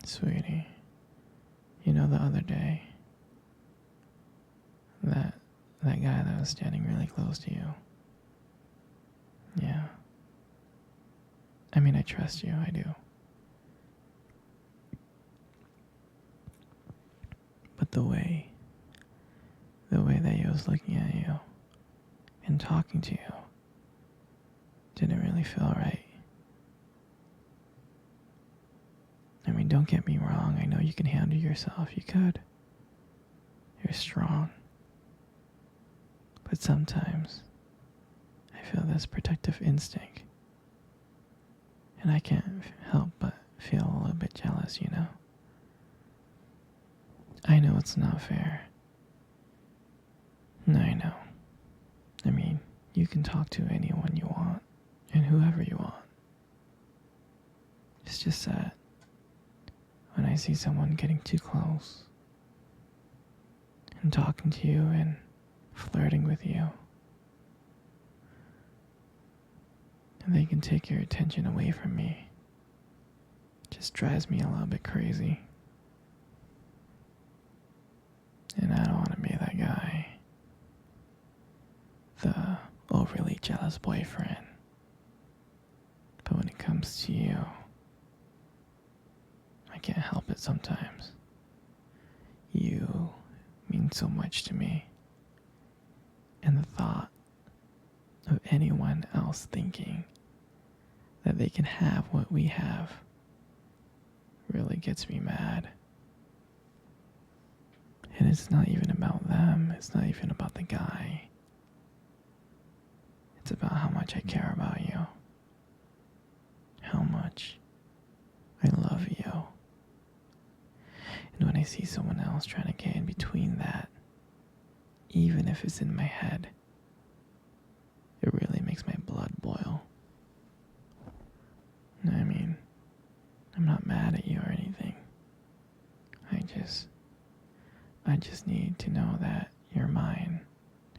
Sweetie, you know the other day, that that guy that was standing really close to you. Yeah. I mean, I trust you, I do. But the way that he was looking at you and talking to you didn't really feel right. I mean, don't get me wrong, I know you can handle yourself, you could. You're strong. But sometimes, I feel this protective instinct. And I can't help but feel a little bit jealous, you know? I know it's not fair. I know. I mean, you can talk to anyone you want, and whoever you want. It's just that when I see someone getting too close, and talking to you and flirting with you, and they can take your attention away from me, it just drives me a little bit crazy. And I don't want to be that guy. The overly jealous boyfriend. But when it comes to you, I can't help it sometimes. You mean so much to me. And the thought of anyone else thinking that they can have what we have really gets me mad. And it's not even about them, it's not even about the guy. It's about how much I care about you. How much I love you. And when I see someone else trying to get in between that, even if it's in my head, it really makes my blood boil. I mean, I'm not mad at you or anything. I just need to know that you're mine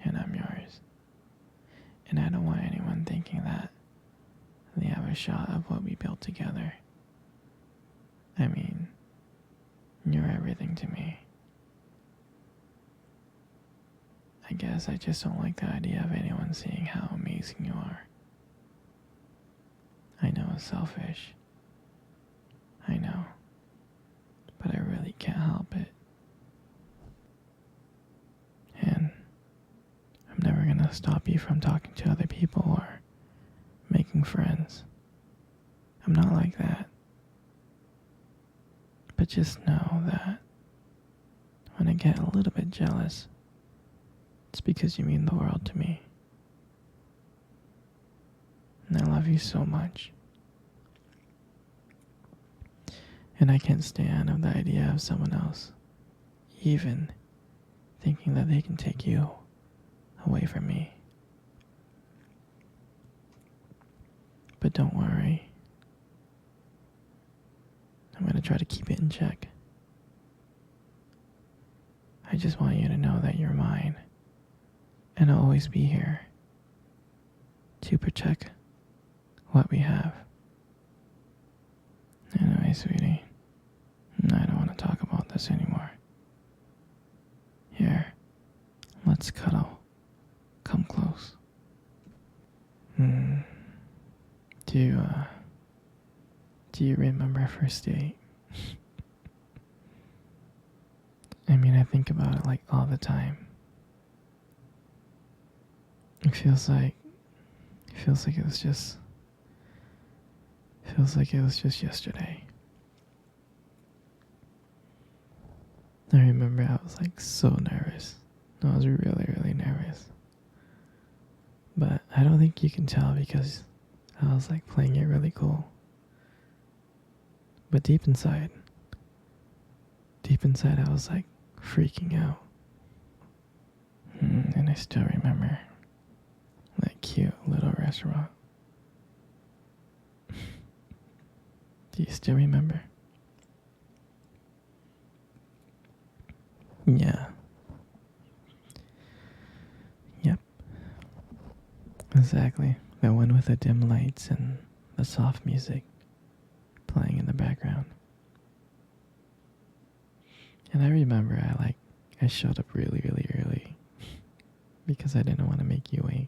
and I'm yours. And I don't want anyone thinking that they have a shot of what we built together. I mean, you're everything to me. I guess I just don't like the idea of anyone seeing how amazing you are. I know it's selfish. I know. But I really can't help it. And I'm never gonna stop you from talking to other people or making friends. I'm not like that. But just know that when I get a little bit jealous, it's because you mean the world to me. And I love you so much. And I can't stand of the idea of someone else even thinking that they can take you away from me. But don't worry. I'm going to try to keep it in check. I just want you to know that you're mine. And I'll always be here to protect what we have. Anyway, sweetie, I don't want to talk about this anymore. Here, let's cuddle. Come close. Do you remember our first date? I mean, I think about it like all the time. It feels like it was just yesterday. I remember I was like so nervous. I was really, really nervous. But I don't think you can tell because I was like playing it really cool. But deep inside I was like freaking out. And I still remember that cute little restaurant. Do you still remember? Yeah. Yep. Exactly. That one with the dim lights and the soft music playing in the background. And I remember I showed up really, really early because I didn't want to make you wait.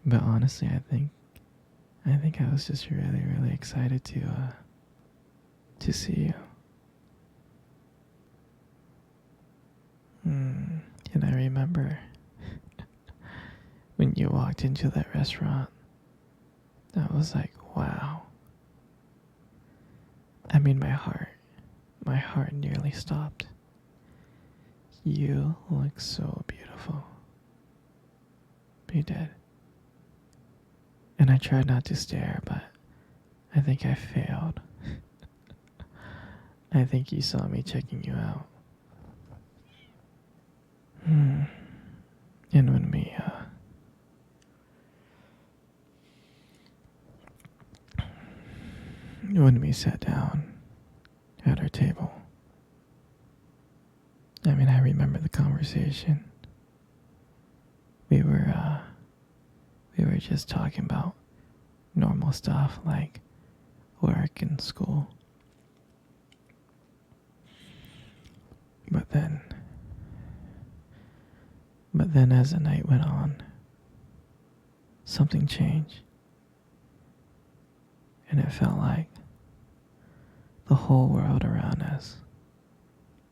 But honestly, I think I was just really, really excited to see you. And I remember when you walked into that restaurant, I was like, wow. I mean, my heart nearly stopped. You look so beautiful. You did. And I tried not to stare, but I think I failed. I think you saw me checking you out. And when we sat down at our table, I mean, I remember the conversation. We were just talking about normal stuff like work and school. But then as the night went on, something changed. And it felt like the whole world around us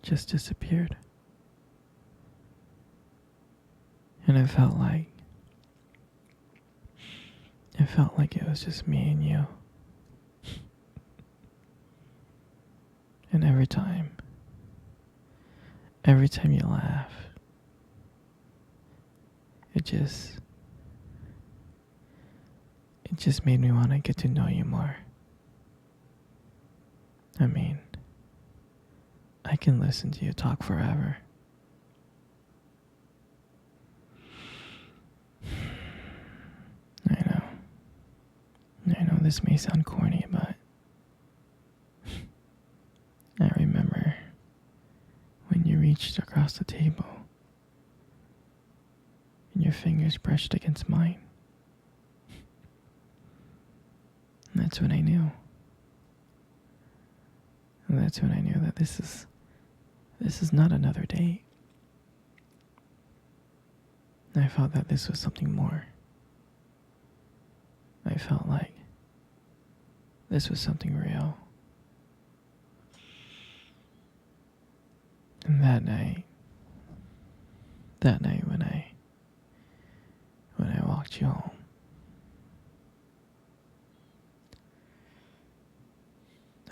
just disappeared. And it felt like it was just me and you. And every time you laugh, it just made me want to get to know you more. I mean, I can listen to you talk forever. I know this may sound corny, but I remember when you reached across the table and your fingers brushed against mine. And that's when I knew. And that's when I knew that this is not another date. I felt that this was something more. I felt like this was something real. And that night when I walked you home,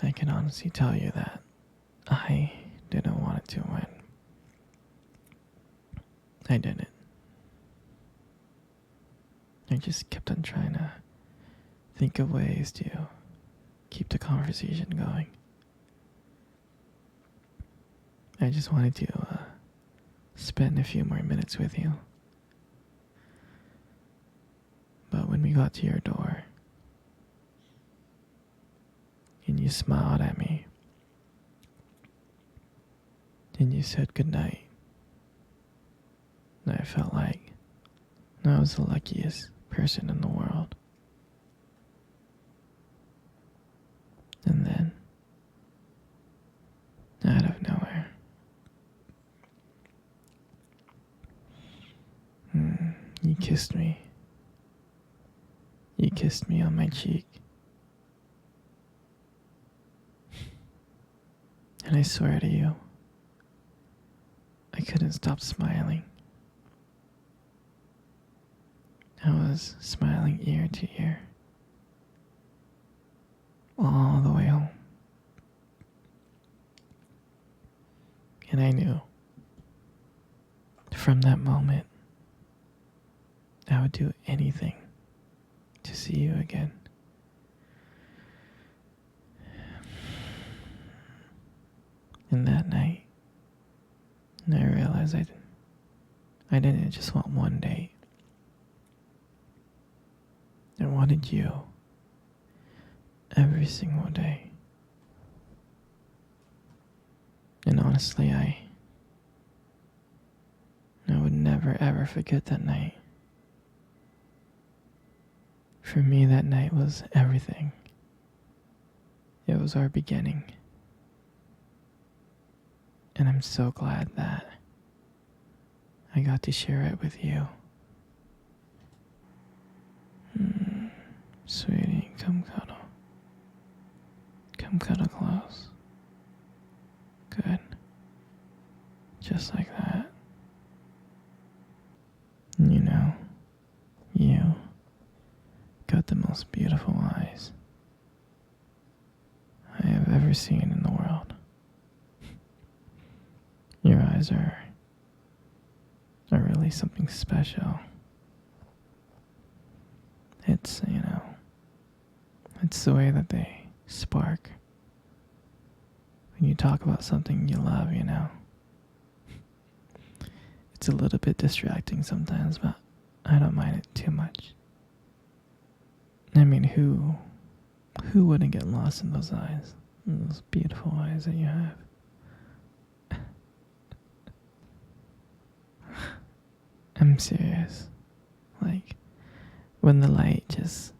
I can honestly tell you that I didn't want it to win. I didn't. I just kept on trying to think of ways to keep the conversation going. I just wanted to spend a few more minutes with you. But when we got to your door, and you smiled at me, and you said goodnight, and I felt like I was the luckiest person in the world. And then, out of nowhere, you kissed me. You kissed me on my cheek. And I swear to you, I couldn't stop smiling. I was smiling ear to ear, all the way home. And I knew, from that moment, I would do anything to see you again. And that night, I realized I didn't just want one date. I wanted you every single day. And honestly, I would never ever forget that night. For me, that night was everything. It was our beginning. And I'm so glad that I got to share it with you. Sweetie, come cuddle. Come cuddle close. Good. Just like that. You know, you got the most beautiful eyes I have ever seen in the world. Your eyes are really something special. It's, it's the way that they spark when you talk about something you love, It's a little bit distracting sometimes, but I don't mind it too much. I mean, who wouldn't get lost in those eyes? Those beautiful eyes that you have. I'm serious. Like, when the light just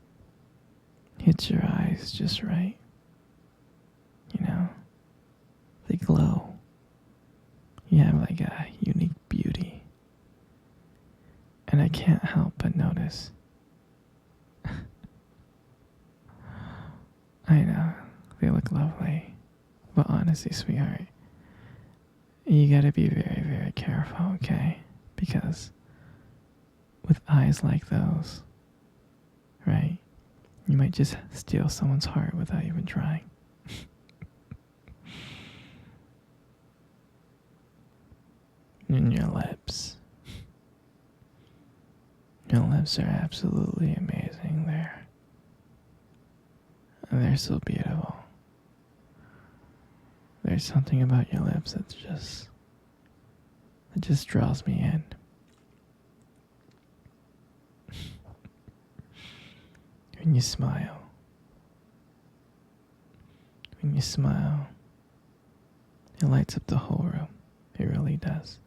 hits your eyes just right, they glow. You have like a unique beauty. And I can't help but notice. I know, they look lovely. But honestly, sweetheart, you gotta be very, very careful, okay? Because with eyes like those, right, you might just steal someone's heart without even trying. And your lips. Your lips are absolutely amazing. They're so beautiful. There's something about your lips that just draws me in. When you smile, it lights up the whole room. It really does.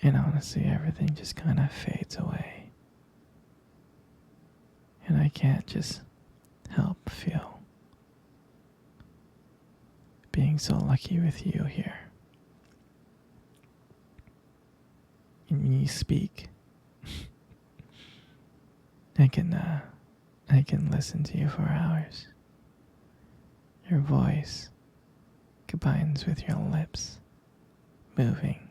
And honestly, everything just kind of fades away. And I can't just help feel being so lucky with you here. And when you speak, I can listen to you for hours. Your voice combines with your lips moving.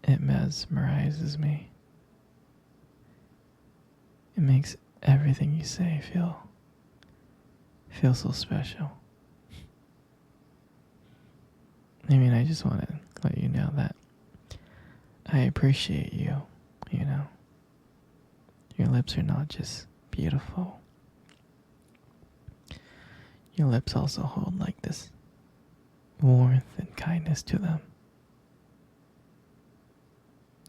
It mesmerizes me. It makes everything you say feel so special. I mean, I just want to let you know that I appreciate you, Your lips are not just beautiful. Your lips also hold like this warmth and kindness to them.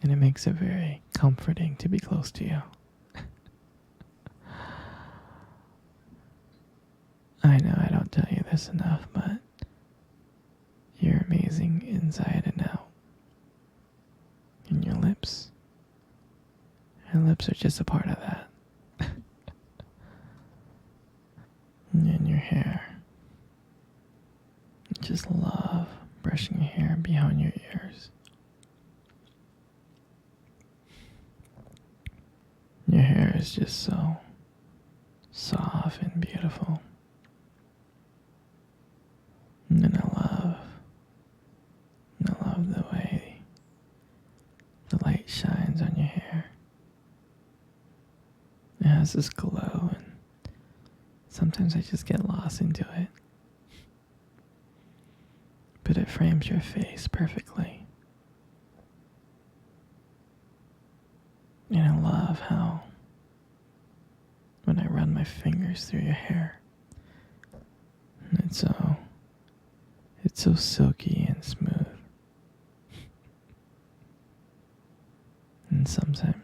And it makes it very comforting to be close to you. I know I don't tell you this enough, but you're amazing inside and out. And your lips are just a part of that. And your hair. I just love brushing your hair behind your ears. Your hair is just so soft and beautiful. And I love the way the light shines on your hair. It has this glow, and sometimes I just get lost into it. But it frames your face perfectly. And I love how when I run my fingers through your hair, it's so silky and smooth. And sometimes